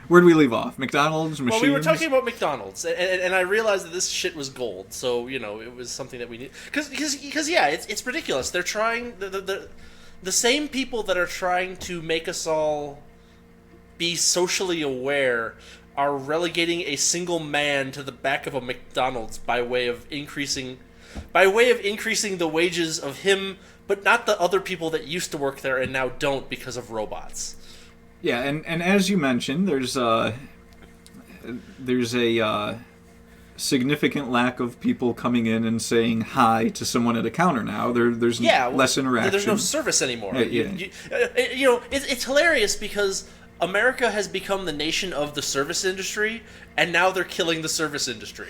Where do we leave off? McDonald's, machines? Well, we were talking about McDonald's, and I realized that this shit was gold. So it was something that we need because yeah, it's ridiculous. They're trying the same people that are trying to make us all be socially aware are relegating a single man to the back of a McDonald's by way of increasing the wages of him, but not the other people that used to work there and now don't because of robots. Yeah, and as you mentioned, there's a significant lack of people coming in and saying hi to someone at a counter now. There's less interaction. There's no service anymore. Yeah. It's hilarious because America has become the nation of the service industry, and now they're killing the service industry.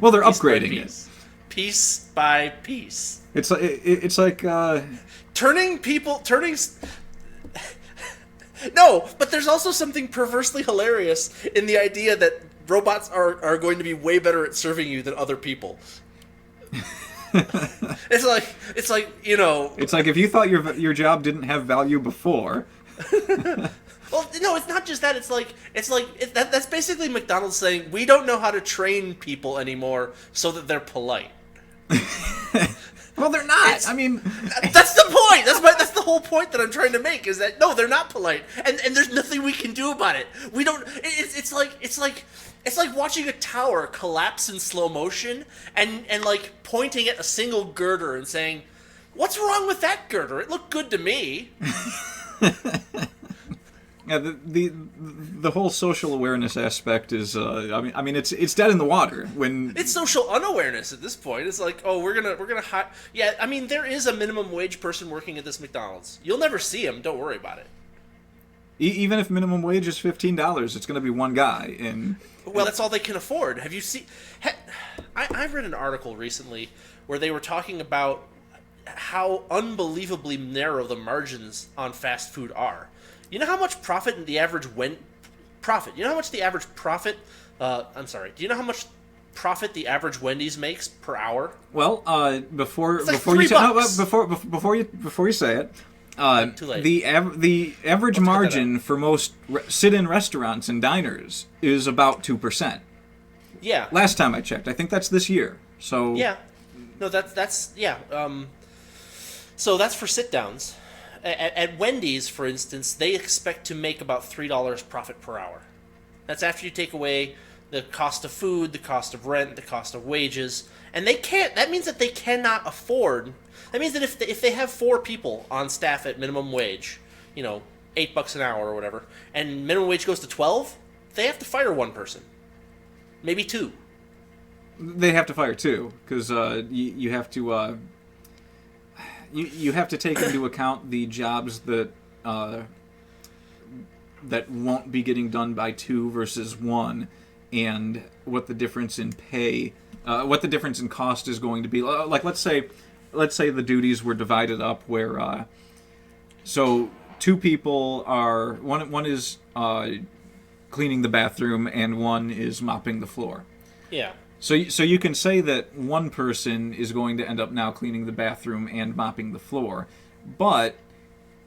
Well, they're upgrading it. Piece by piece. It's like turning. No, but there's also something perversely hilarious in the idea that robots are going to be way better at serving you than other people. It's like It's like if you thought your job didn't have value before. Well, no, it's not just that. That's basically McDonald's saying we don't know how to train people anymore so that they're polite. Well, they're not. I mean, that's the point. That's the whole point that I'm trying to make is that no, they're not polite, and there's nothing we can do about it. We don't. It's like watching a tower collapse in slow motion and like pointing at a single girder and saying, "What's wrong with that girder? It looked good to me." Yeah, the whole social awareness aspect is I mean it's dead in the water when it's social unawareness at this point. It's like, oh, we're gonna yeah, I mean there is a minimum wage person working at this McDonald's. You'll never see him. Don't worry about it. Even if minimum wage is $15, it's going to be one guy. Well, that's all they can afford. Have you seen? I read an article recently where they were talking about how unbelievably narrow the margins on fast food are. You know how much profit the average profit? You know how much the average profit? Do you know how much profit the average Wendy's makes per hour? Well, before like before you $3. before you say it, Too late. the average margin for most sit-in restaurants and diners is about 2%. Yeah. Last time I checked, I think that's this year. So yeah, no, that's yeah. So that's for sit-downs. At Wendy's, for instance, they expect to make about $3 profit per hour. That's after you take away the cost of food, the cost of rent, the cost of wages, and they can't. That means that they cannot afford. That means that if they have 4 people on staff at minimum wage, $8 an hour or whatever, and minimum wage goes to 12, they have to fire one person, maybe 2. they have to fire 2 because you have to. You have to take into account the jobs that won't be getting done by 2 versus 1, and what the difference in pay, what the difference in cost is going to be. Like let's say the duties were divided up where so 2 people are one is cleaning the bathroom and 1 is mopping the floor. Yeah. So you can say that 1 person is going to end up now cleaning the bathroom and mopping the floor, but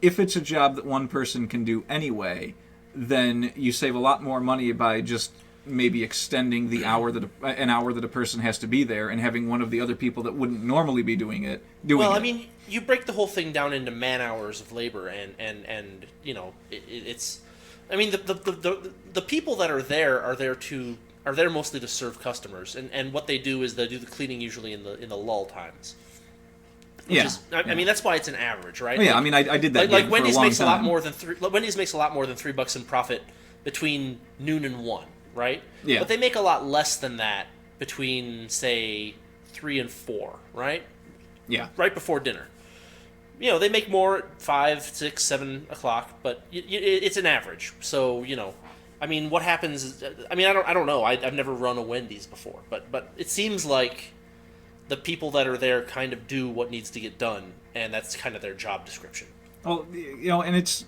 if it's a job that 1 person can do anyway, then you save a lot more money by just maybe extending the hour that an hour that a person has to be there and having one of the other people that wouldn't normally be doing it. I mean, you break the whole thing down into man hours of labor, and it's. I mean, the people that are there mostly to serve customers, and what they do is they do the cleaning usually in the lull times. I mean, that's why it's an average, right? Oh, yeah, I mean, I did that. Like Wendy's for a long makes time. a lot more than Wendy's makes a lot more than $3 in profit between noon and 1, right? Yeah. But they make a lot less than that between, say, 3 and 4, right? Yeah. Right before dinner. They make more at 5, 6, 7 o'clock, but it's an average. So, I mean, what happens is, I mean, I don't know. I've never run a Wendy's before, but it seems like the people that are there kind of do what needs to get done, and that's kind of their job description. Well, and it's,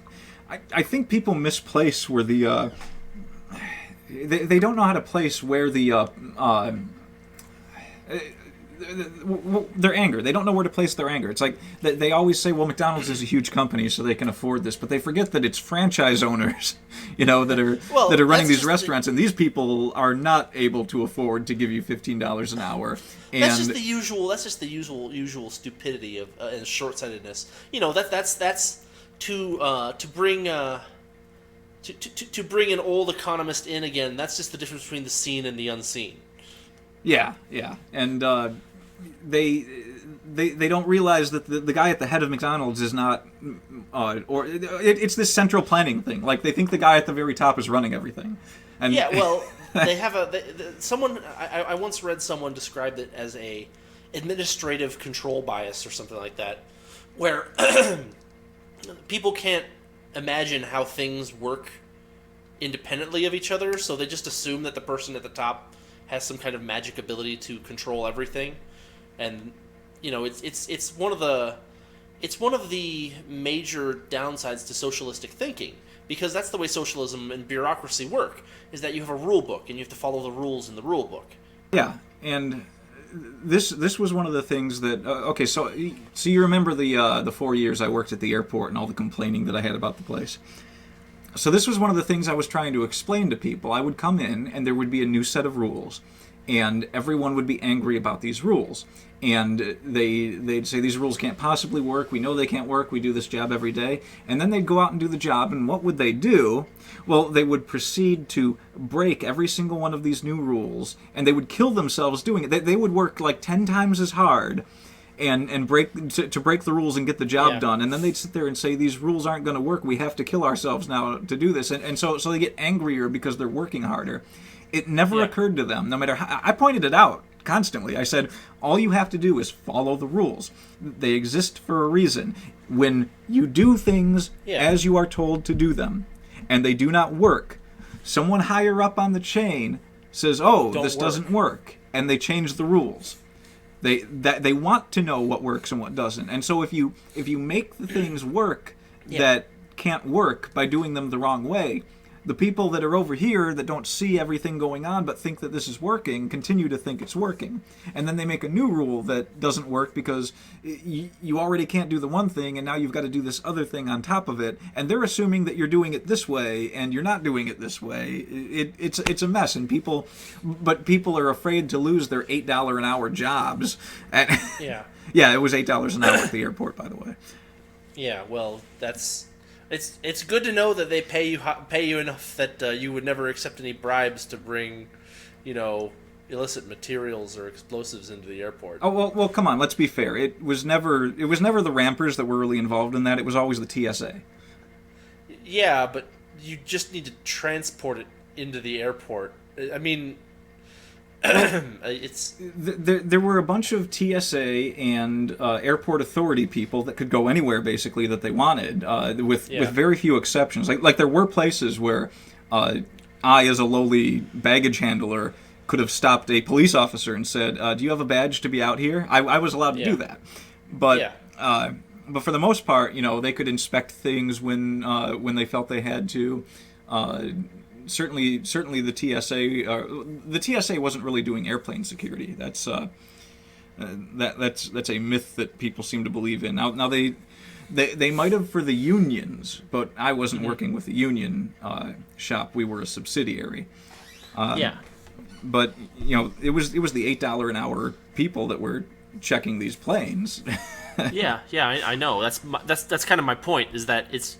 I think people misplace where the, they don't know how to place where the their anger. They don't know where to place their anger. It's like they always say, well, McDonald's is a huge company, so they can afford this, but they forget that it's franchise owners, that are running these restaurants, and these people are not able to afford to give you $15 an hour. And that's just the usual. That's just the usual stupidity of and short-sightedness. That's to bring. To bring an old economist in again, that's just the difference between the seen and the unseen. Yeah, and they don't realize that the guy at the head of McDonald's is not, it's this central planning thing. Like they think the guy at the very top is running everything. And yeah, well, they have someone. I once read someone described it as a administrative control bias or something like that, where people can't imagine how things work independently of each other, so they just assume that the person at the top has some kind of magic ability to control everything, and it's one of the major downsides to socialistic thinking, because that's the way socialism and bureaucracy work, is that you have a rule book and you have to follow the rules in the rule book. Yeah, and this was one of the things that okay, so you remember the 4 years I worked at the airport and all the complaining that I had about the place. So this was one of the things I was trying to explain to people. I would come in and there would be a new set of rules, and everyone would be angry about these rules, and they'd say these rules can't possibly work. We know they can't work. We do this job every day. And then they'd go out and do the job, and what would they do? Well, they would proceed to break every single one of these new rules, and they would kill themselves doing it. They would work like 10 times as hard and break the rules and get the job done. And then they'd sit there and say, these rules aren't going to work. We have to kill ourselves now to do this. And so they get angrier because they're working harder. It never occurred to them, no matter how. I pointed it out constantly. I said, all you have to do is follow the rules. They exist for a reason. When you do things as you are told to do them, and they do not work, someone higher up on the chain says, this doesn't work, and they change the rules. They want to know what works and what doesn't. And so if you make the things work that can't work by doing them the wrong way, the people that are over here that don't see everything going on but think that this is working continue to think it's working. And then they make a new rule that doesn't work because you already can't do the one thing, and now you've got to do this other thing on top of it. And they're assuming that you're doing it this way, and you're not doing it this way. It's a mess, and people are afraid to lose their $8 an hour jobs. Yeah, it was $8 an hour at the airport, by the way. Yeah, well, It's good to know that they pay you enough that you would never accept any bribes to bring, illicit materials or explosives into the airport. Oh well, come on. Let's be fair. It was never the rampers that were really involved in that. It was always the TSA. Yeah, but you just need to transport it into the airport. I mean, it's there were a bunch of TSA and airport authority people that could go anywhere basically that they wanted, with very few exceptions. Like there were places where I, as a lowly baggage handler, could have stopped a police officer and said, "Do you have a badge to be out here?" I was allowed to do that, but for the most part, they could inspect things when they felt they had to. Certainly, the TSA wasn't really doing airplane security. That's a myth that people seem to believe in. Now they might have for the unions, but I wasn't working with the union shop. We were a subsidiary. But it was the $8 an hour people that were checking these planes. I know. That's kind of my point. Is that it's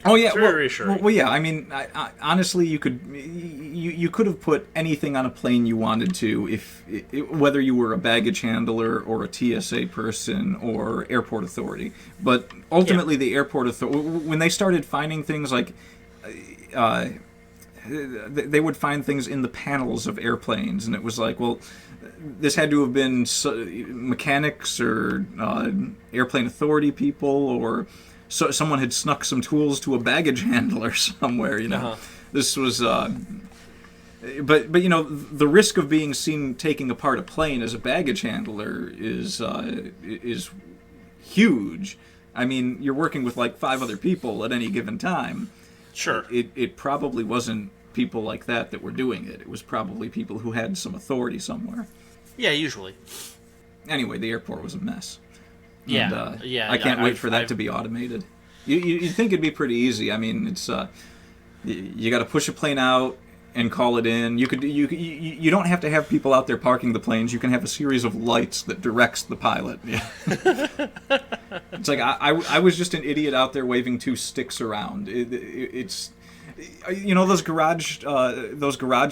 Oh yeah, very reassuring. Well, yeah. I mean, honestly, you could have put anything on a plane you wanted to, whether you were a baggage handler or a TSA person or airport authority. But ultimately, the airport authority, when they started finding things like, they would find things in the panels of airplanes, and it was like, well, this had to have been mechanics or airplane authority people or. So someone had snuck some tools to a baggage handler somewhere, This was, but the risk of being seen taking apart a plane as a baggage handler is huge. I mean, you're working with like 5 other people at any given time. Sure. It probably wasn't people like that were doing it. It was probably people who had some authority somewhere. Yeah, usually. Anyway, the airport was a mess. Yeah, And, yeah. I can't wait for that to be automated. You'd think it'd be pretty easy. I mean, it's you got to push a plane out and call it in. You don't have to have people out there parking the planes. You can have a series of lights that directs the pilot. It's like I was just an idiot out there waving 2 sticks around. It's those garage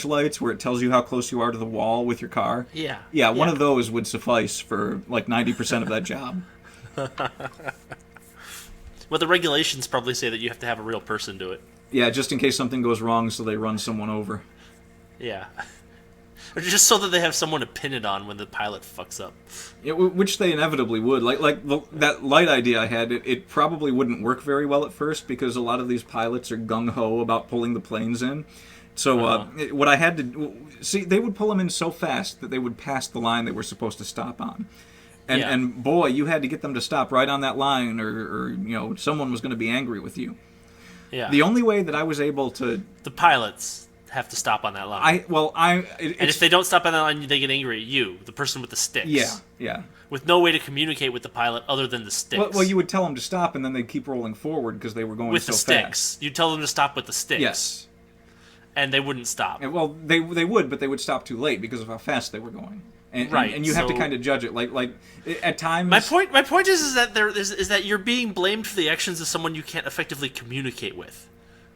lights where it tells you how close you are to the wall with your car. Yeah. One of those would suffice for like 90% of that job. Well, the regulations probably say that you have to have a real person do it. Yeah, just in case something goes wrong, so they run someone over. Yeah. Or just so that they have someone to pin it on when the pilot fucks up. Yeah, which they inevitably would. That light idea I had, it probably wouldn't work very well at first because a lot of these pilots are gung-ho about pulling the planes in. So what I had to... See, they would pull them in so fast that they would pass the line they were supposed to stop on. And boy, you had to get them to stop right on that line or someone was going to be angry with you. Yeah. The only way that I was able to... The pilots have to stop on that line. And if they don't stop on that line, they get angry at you, the person with the sticks. Yeah. With no way to communicate with the pilot other than the sticks. Well, you would tell them to stop, and then they'd keep rolling forward because they were going with so the fast. sticks. You tell them to stop with the sticks. Yes. And they wouldn't stop. Well, they would, but they would stop too late because of how fast they were going. And you have to kind of judge it. Like at times. My point is that you're being blamed for the actions of someone you can't effectively communicate with.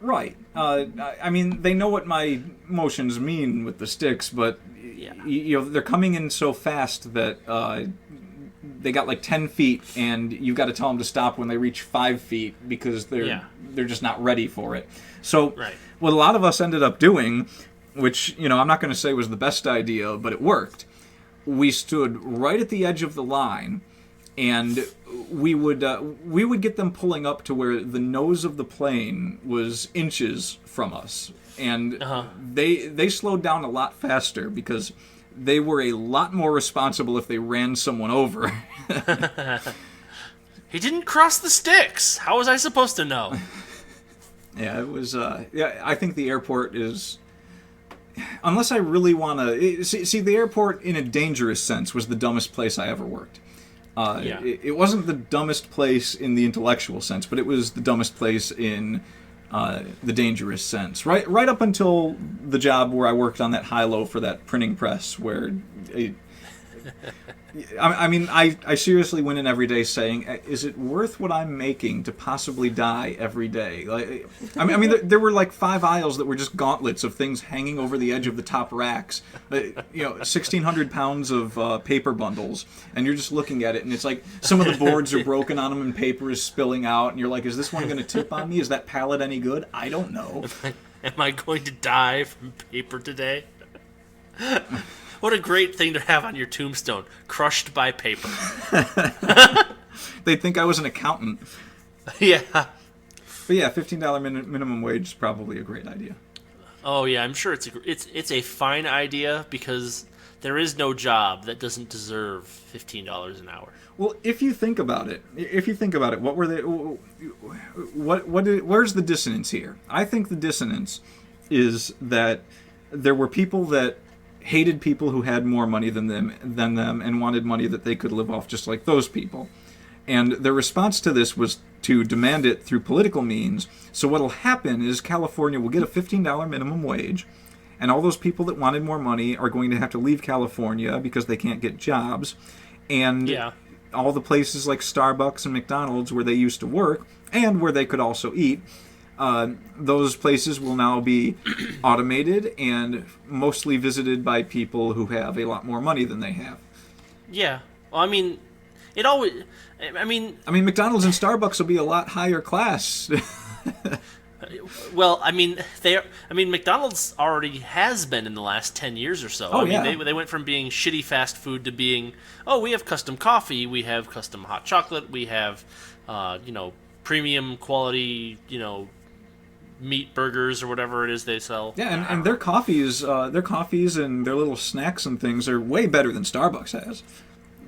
Right. I mean, they know what my motions mean with the sticks, but they're coming in so fast that they got like 10 feet, and you've got to tell them to stop when they reach 5 feet because they're just not ready for it. So what a lot of us ended up doing, which I'm not going to say was the best idea, but it worked. We stood right at the edge of the line, and we would get them pulling up to where the nose of the plane was inches from us, and they slowed down a lot faster because they were a lot more responsible if they ran someone over. He didn't cross the sticks. How was I supposed to know? Yeah, it was. I think the airport is. Unless I really want to... See, the airport, in a dangerous sense, was the dumbest place I ever worked. It wasn't the dumbest place in the intellectual sense, but it was the dumbest place in the dangerous sense. Right up until the job where I worked on that high-low for that printing press, where... I seriously went in every day saying, is it worth what I'm making to possibly die every day? There were like 5 aisles that were just gauntlets of things hanging over the edge of the top racks. 1,600 pounds of paper bundles, and you're just looking at it, and it's like some of the boards are broken on them and paper is spilling out, and you're like, is this one going to tip on me? Is that pallet any good? I don't know. Am I going to die from paper today? What a great thing to have on your tombstone. Crushed by paper. They'd think I was an accountant. Yeah. But yeah, $15 minimum wage is probably a great idea. Oh yeah, I'm sure it's a fine idea because there is no job that doesn't deserve $15 an hour. Well, if you think about it, what were they? Where's the dissonance here? I think the dissonance is that there were people that hated people who had more money than them and wanted money that they could live off just like those people. And their response to this was to demand it through political means. So what'll happen is California will get a $15 minimum wage, and all those people that wanted more money are going to have to leave California because they can't get jobs. And all the places like Starbucks and McDonald's where they used to work and where they could also eat, those places will now be automated and mostly visited by people who have a lot more money than they have. Yeah. Well, it always... McDonald's and Starbucks will be a lot higher class. Well, McDonald's already has been in the last 10 years or so. They went from being shitty fast food to being, we have custom coffee, we have custom hot chocolate, we have, premium quality, meat burgers or whatever it is they sell. Yeah, and their coffees and their little snacks and things are way better than Starbucks has.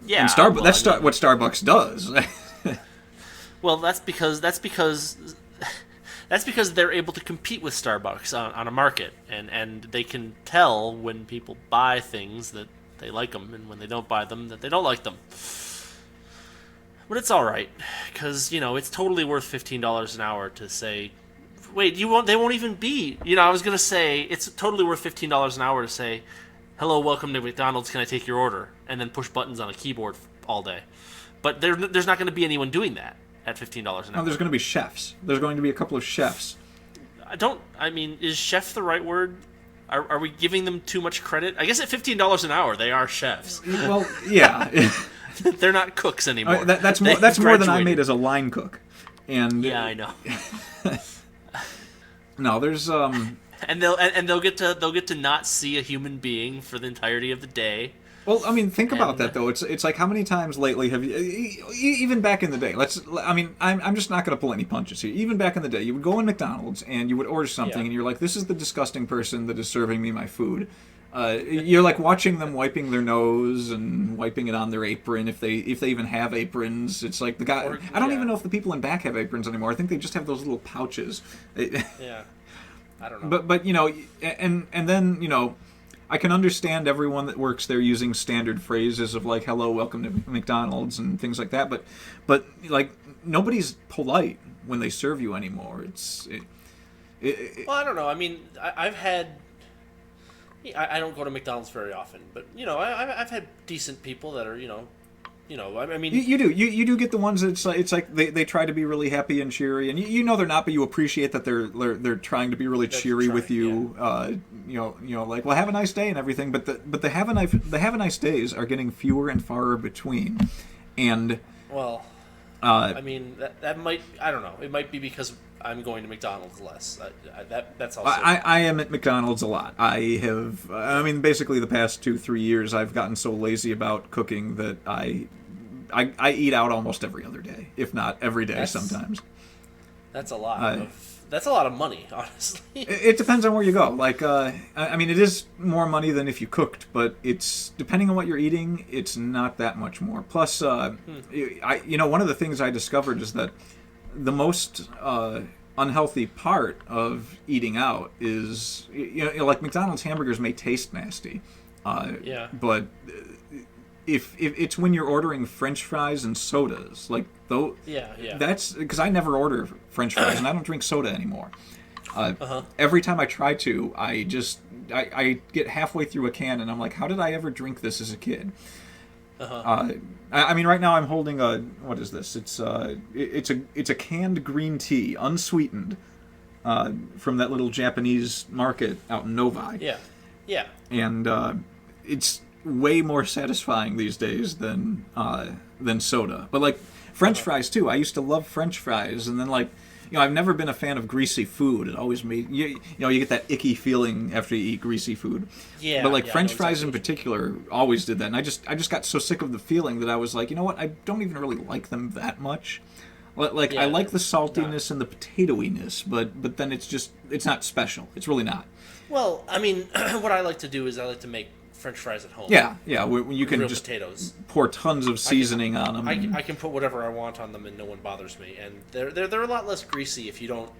Yeah, and what Starbucks does. Well, that's because That's because they're able to compete with Starbucks on a market, and they can tell when people buy things that they like them, and when they don't buy them that they don't like them. But it's all right, because it's totally worth $15 an hour to say, wait, you won't? They won't even be. I was gonna say it's totally worth $15 an hour to say, hello, welcome to McDonald's. Can I take your order? And then push buttons on a keyboard all day. But there's not going to be anyone doing that at $15 an hour. No, there's going to be chefs. There's going to be a couple of chefs. Is chef the right word? Are we giving them too much credit? I guess at $15 an hour, they are chefs. Well, yeah. They're not cooks anymore. That's more than I made as a line cook. And yeah, I know. No, there's and they'll get to not see a human being for the entirety of the day. Well, I mean, think about that though. It's like how many times lately have you, even back in the day? I'm just not going to pull any punches here. Even back in the day, you would go in McDonald's and you would order something, and you're like, "This is the disgusting person that is serving me my food." You're like watching them wiping their nose and wiping it on their apron if they even have aprons. It's like the guy. I don't even know if the people in back have aprons anymore. I think they just have those little pouches. Yeah, I don't know. But and then I can understand everyone that works there using standard phrases of like "Hello, welcome to McDonald's" and things like that. But like nobody's polite when they serve you anymore. Well, I don't know. I mean, I've had. I don't go to McDonald's very often, but I've had decent people that are I mean, you do you get the ones that it's like they try to be really happy and cheery, and they're not, but you appreciate that they're trying to be really cheery with you. Yeah. Like, well, have a nice day and everything, but the have a nice days are getting fewer and farther between, and well, I mean that might, I don't know, it might be because I'm going to McDonald's less. That's also. I am at McDonald's a lot. I have. I mean, basically the past 2-3 years, I've gotten so lazy about cooking that I eat out almost every other day, if not every day. Sometimes. That's a lot. That's a lot of money, honestly. It depends on where you go. Like, I mean, it is more money than if you cooked, but it's depending on what you're eating. It's not that much more. Plus, one of the things I discovered is that the most unhealthy part of eating out is like McDonald's hamburgers may taste nasty, but if it's when you're ordering French fries and sodas, like though, that's because I never order French fries and I don't drink soda anymore. Every time I try to, I get halfway through a can and I'm like, how did I ever drink this as a kid? I mean, right now I'm holding what is this? It's a canned green tea, unsweetened, from that little Japanese market out in Novi. Yeah. And it's way more satisfying these days than soda. But like French fries too. I used to love French fries, and then I've never been a fan of greasy food. It always made you get that icky feeling after you eat greasy food. Yeah. But French fries in particular always did that, and I just got so sick of the feeling that I was like, you know what? I don't even really like them that much. I like the saltiness and the potatoiness, but then it's not special. It's really not. Well, I mean, what I like to do is I like to make French fries at home. Yeah. When you can real just potatoes. pour tons of seasoning on them. I can put whatever I want on them and no one bothers me. And they're a lot less greasy if you don't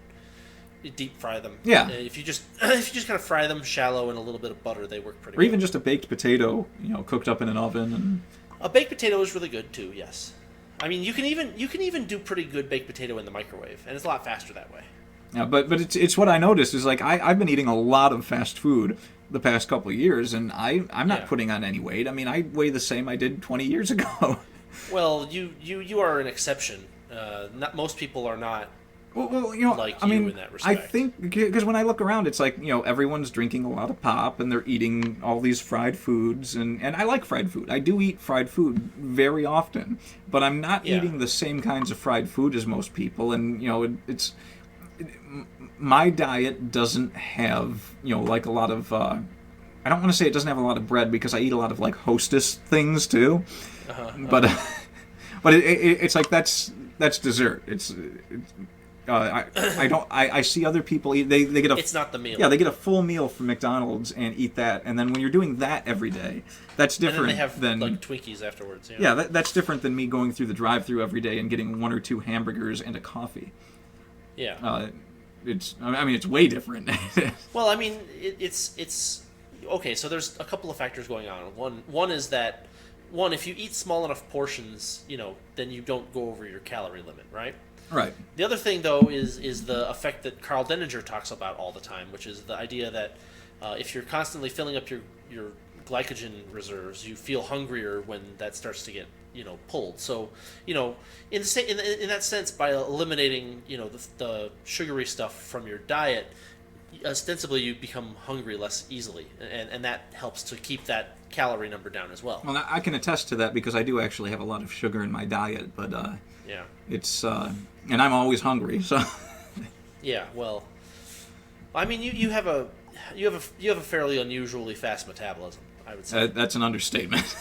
deep fry them. Yeah. If you just kind of fry them shallow in a little bit of butter, they work pretty. Or even just a baked potato, cooked up in an oven. And a baked potato is really good too. Yes. I mean, you can even do pretty good baked potato in the microwave, and it's a lot faster that way. Yeah, but it's what I noticed is I've been eating a lot of fast food the past couple of years, and I'm not putting on any weight. I mean, I weigh the same I did 20 years ago. Well, you are an exception. Not most people are not. Well, like in that respect. I think because when I look around, it's like everyone's drinking a lot of pop and they're eating all these fried foods, and I like fried food. I do eat fried food very often, but I'm not eating the same kinds of fried food as most people, and my diet doesn't have like a lot of. I don't want to say it doesn't have a lot of bread because I eat a lot of like Hostess things too, but it's like that's dessert. I see other people eat. They get a. It's not the meal. Yeah, they get a full meal from McDonald's and eat that, and then when you're doing that every day, that's different. And then they have than like Twinkies afterwards. Yeah, that's different than me going through the drive-thru every day and getting 1 or 2 hamburgers and a coffee. Yeah. it's way different. Well, I mean, it's okay. So there's a couple of factors going on. One is that if you eat small enough portions, then you don't go over your calorie limit, right? Right. The other thing, though, is the effect that Carl Denninger talks about all the time, which is the idea that if you're constantly filling up your glycogen reserves, you feel hungrier when that starts to get pulled. So in that sense, by eliminating the sugary stuff from your diet, ostensibly you become hungry less easily, and that helps to keep that calorie number down as well. Well, I can attest to that because I do actually have a lot of sugar in my diet, but yeah, it's and I'm always hungry, so. Yeah, well, I mean, you have a fairly unusually fast metabolism, I would say. That's an understatement.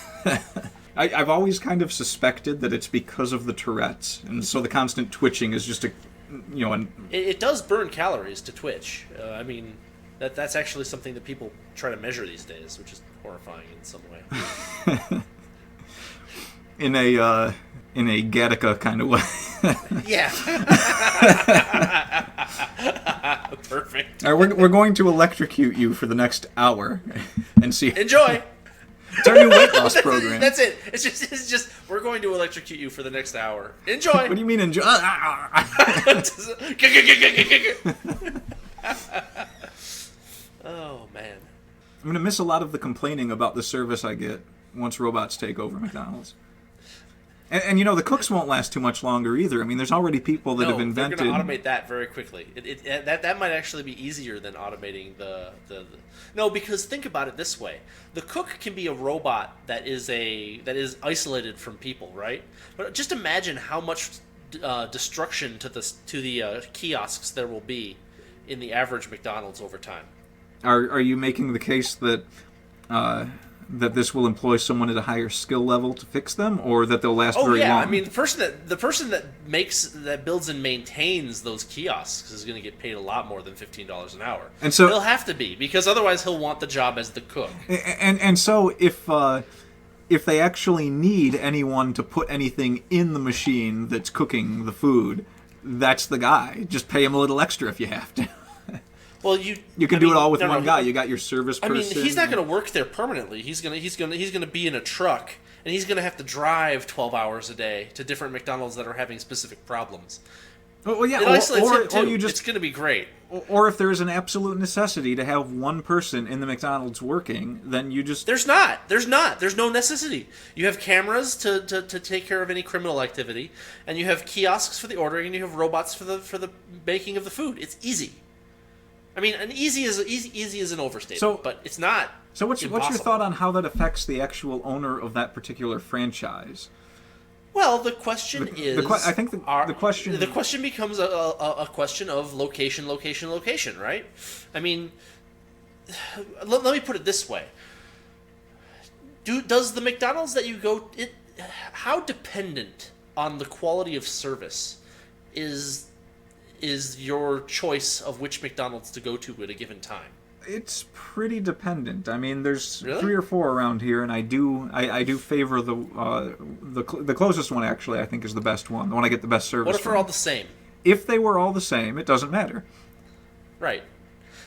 I've always kind of suspected that it's because of the Tourette's, and so the constant twitching is just It does burn calories to twitch. I mean, that's actually something that people try to measure these days, which is horrifying in some way. in a Gattaca kind of way. Yeah. Perfect. All right, we're going to electrocute you for the next hour and see. Enjoy. It's our new weight loss program. That's it. It's just we're going to electrocute you for the next hour. Enjoy. What do you mean enjoy? Oh man. I'm going to miss a lot of the complaining about the service I get once robots take over McDonald's. And the cooks won't last too much longer either. I mean, there's already people that have invented. They're going to automate that very quickly. That might actually be easier than automating the. No, because think about it this way: the cook can be a robot that is isolated from people, right? But just imagine how much destruction to the kiosks there will be in the average McDonald's over time. Are you making the case that that this will employ someone at a higher skill level to fix them, or that they'll last very long? I mean, the person that builds and maintains those kiosks is going to get paid a lot more than $15 an hour. And so he'll have to be, because otherwise he'll want the job as the cook. And so if they actually need anyone to put anything in the machine that's cooking the food, that's the guy. Just pay him a little extra if you have to. Well, you can do it all with one guy. You got your service person. I mean, he's not going to work there permanently. He's going to be in a truck, and he's going to have to drive 12 hours a day to different McDonald's that are having specific problems. Well, yeah, it isolates him too. Or you just, it's going to be great. Or if there is an absolute necessity to have one person in the McDonald's working, then you just... There's not. There's no necessity. You have cameras to take care of any criminal activity, and you have kiosks for the ordering, and you have robots for the baking of the food. It's easy. I mean, easy is an overstatement, but it's not. So what's your thought on how that affects the actual owner of that particular franchise? Well, the question is, I think the question becomes a question of location, right? I mean, let me put it this way: does the McDonald's that you go, how dependent on the quality of service is your choice of which McDonald's to go to at a given time? It's pretty dependent. I mean, there's Really? 3 or 4 around here, and I do favor the closest one. Actually, I think is the best one. The one I get the best service. What if they're all the same? If they were all the same, it doesn't matter. Right.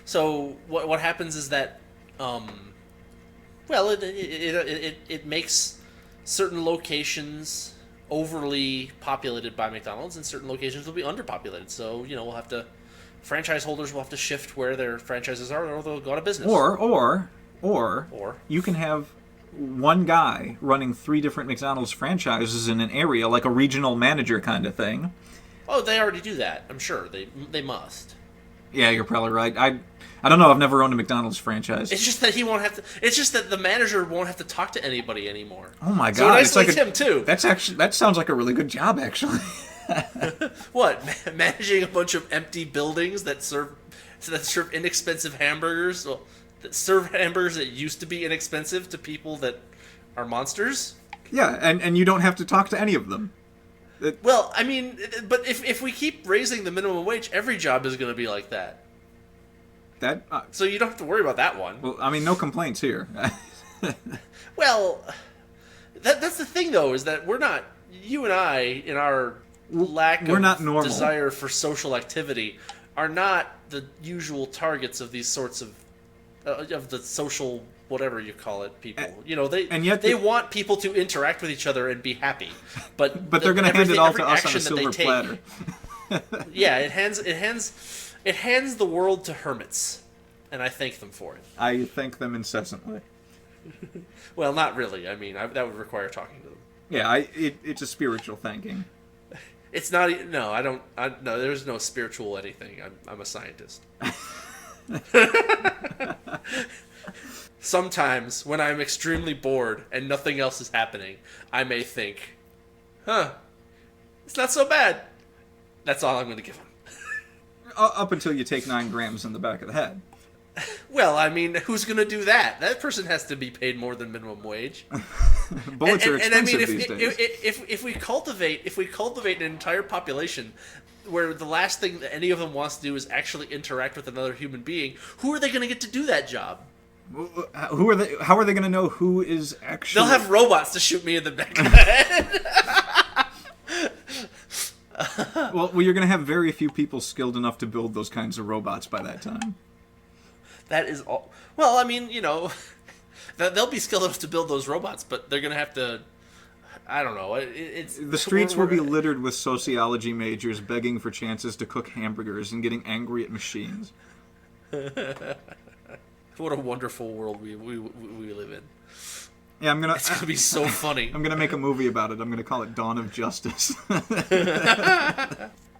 So what happens is that, it makes certain locations overly populated by McDonald's, and certain locations will be underpopulated. So franchise holders will have to shift where their franchises are, or they'll go out of business. Or you can have one guy running 3 different McDonald's franchises in an area, like a regional manager kind of thing. Oh, they already do that. I'm sure they must. Yeah, you're probably right. I don't know. I've never owned a McDonald's franchise. It's just that he won't have to. It's just that the manager won't have to talk to anybody anymore. Oh my god! So it isolates him too. That sounds like a really good job, actually. What? Managing a bunch of empty buildings that serve inexpensive hamburgers? Well, that serve hamburgers that used to be inexpensive to people that are monsters? Yeah, and you don't have to talk to any of them. Well, I mean, but if we keep raising the minimum wage, every job is going to be like that. So you don't have to worry about that one. Well, I mean, no complaints here. Well, that's the thing, though, is that we're not, you and I, in our lack of not normal. desire for social activity, are not the usual targets of these sorts of the social whatever you call it people. They want people to interact with each other and be happy, but they're going to hand it all to us on a action that they silver take, platter. yeah, it hands the world to hermits, and I thank them for it. I thank them incessantly. Well, not really. I mean, that would require talking to them. Yeah, it's a spiritual thanking. It's not. No, I don't. No, there's no spiritual anything. I'm a scientist. Sometimes, when I'm extremely bored and nothing else is happening, I may think, it's not so bad. That's all I'm going to give him. Up until you take 9 grams in the back of the head. Well, I mean, who's going to do that? That person has to be paid more than minimum wage. Bullets are expensive these days. If we cultivate an entire population where the last thing that any of them wants to do is actually interact with another human being, who are they going to get to do that job? Who are they? How are they going to know who is actually? They'll have robots to shoot me in the back of the head. Well, you're going to have very few people skilled enough to build those kinds of robots by that time. That is all. Well, I mean, they'll be skilled enough to build those robots, but they're going to have to. I don't know. The streets will be littered with sociology majors begging for chances to cook hamburgers and getting angry at machines. What a wonderful world we live in. Yeah, It's gonna be so funny. I'm gonna make a movie about it. I'm gonna call it Dawn of Justice.